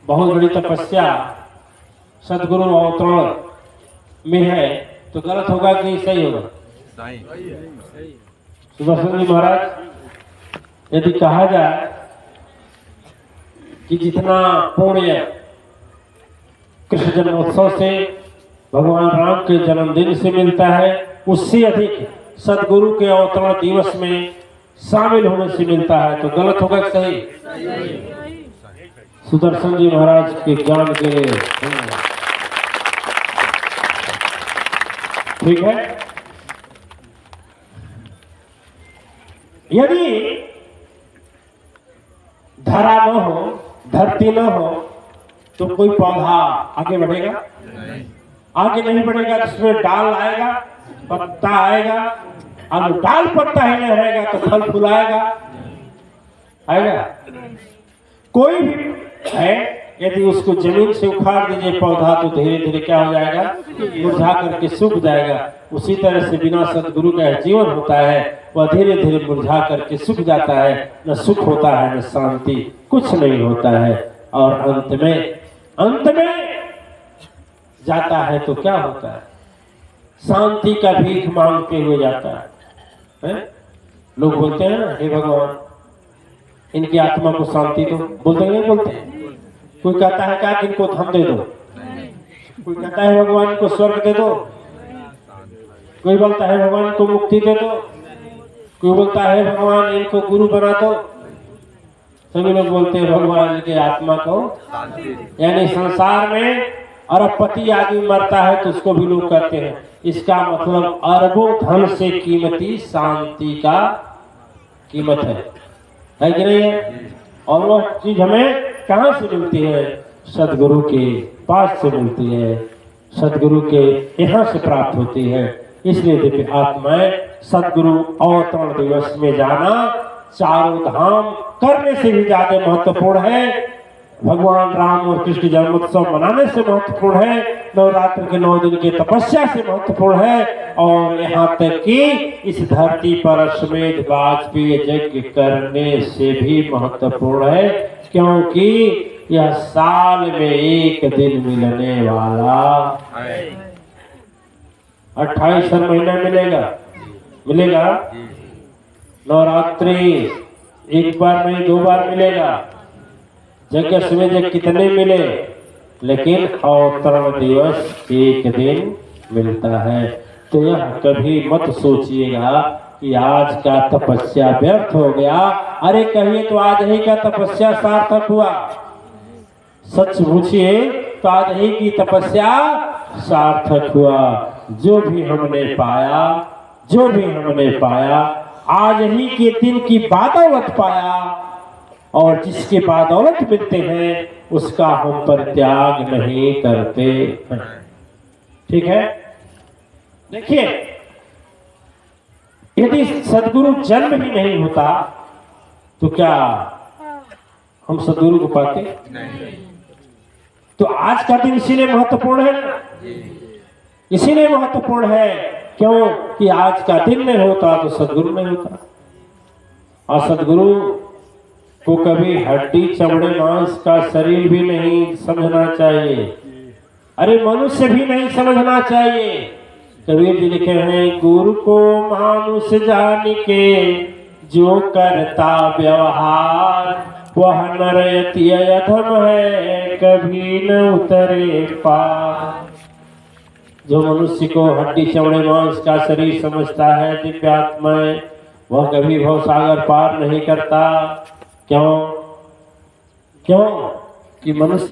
बहुत बड़ी तपस्या सदगुरु अवतरण में है तो गलत होगा कि सही होगा? सुदर्शन जी महाराज यदि कहा जाए कि जितना पुण्य कृष्ण जन्मोत्सव से भगवान राम के जन्मदिन से मिलता है उससे अधिक सदगुरु के अवतरण दिवस में शामिल होने से मिलता है तो गलत होगा कि सही? सुदर्शन जी महाराज के ज्ञान के लिए ठीक है। यदि धरा न हो, धरती न हो तो कोई पौधा आगे बढ़ेगा? आगे नहीं बढ़ेगा। जिसमें डाल आएगा, पत्ता आएगा, और डाल पत्ता ही नहीं रहेगा तो फल फूल आएगा? आएगा? कोई भी है यदि उसको जमीन से उखाड़ दीजिए पौधा तो धीरे धीरे क्या हो जाएगा? मुरझा करके सूख जाएगा। उसी तरह से बिना सदगुरु का जीवन होता है वह धीरे धीरे मुरझा करके सूख जाता है। न सुख होता है न शांति, कुछ नहीं होता है। और अंत में जाता है तो क्या होता है? शांति का भीख मांगते हुए जाता है। लोग बोलते हैं ना, हे भगवान इनकी आत्मा को शांति दो, बोलते नहीं बोलते? कोई कहता है क्या कि इनको धन दे दो, कोई कहता है भगवान को स्वर्ग दे दो, कोई बोलता है भगवान को मुक्ति दे दो, कोई बोलता है भगवान इनको गुरु बना दो। सभी लोग बोलते हैं भगवान के आत्मा को, यानी संसार में अरबपति आदमी मरता है तो उसको भी लोग कहते हैं। इसका मतलब अरबों धन से कीमती शांति का कीमत है कि नहीं है? और वह चीज हमें कहाँ से मिलती है? सदगुरु के पास से मिलती है, सदगुरु के यहाँ से प्राप्त होती है। इसलिए दिव्य आत्माएं सदगुरु अवतरण दिवस में जाना चारों धाम करने से भी ज्यादा महत्वपूर्ण है। भगवान राम और कृष्ण जन्मोत्सव मनाने से महत्वपूर्ण है, नवरात्र के 9 दिन की तपस्या से महत्वपूर्ण है, और यहाँ तक कि इस धरती पर अश्वमेध वाजपेयी यज्ञ करने से भी महत्वपूर्ण है। क्योंकि यह साल में एक दिन मिलने वाला 28 हर महीना मिलेगा। नवरात्रि एक बार नहीं 2 बार मिलेगा। यज्ञ अश्वमेध कितने मिले, लेकिन अवतरण दिवस एक दिन मिलता है। तो यह कभी मत सोचिएगा कि आज का तपस्या व्यर्थ हो गया। अरे कहिए तो आज ही का तपस्या सार्थक हुआ। सच पूछिए तो आज ही की तपस्या सार्थक हुआ। जो भी हमने पाया आज ही के दिन की बदौलत पाया, और जिसके बदौलत मिलते हैं उसका हम परित्याग नहीं करते हैं। ठीक है? देखिए, यदि सदगुरु जन्म ही नहीं होता तो क्या हम सदगुरु को पाते? तो आज का दिन इसीलिए महत्वपूर्ण है, इसीलिए महत्वपूर्ण है क्यों कि आज का दिन नहीं होता तो सदगुरु नहीं होता। और सदगुरु को कभी हड्डी चमड़े मांस का शरीर भी नहीं समझना चाहिए। अरे मनुष्य भी नहीं समझना चाहिए। कबीर जी लिखे हैं, गुरु को मानुष जान के जो करता व्यवहार वह नरयति अधम है कभी न उतरे पार। जो मनुष्य को हड्डी चमड़े मांस का शरीर समझता है दिव्यात्माएं, वह कभी भवसागर पार नहीं करता। क्यों कि मनुष्य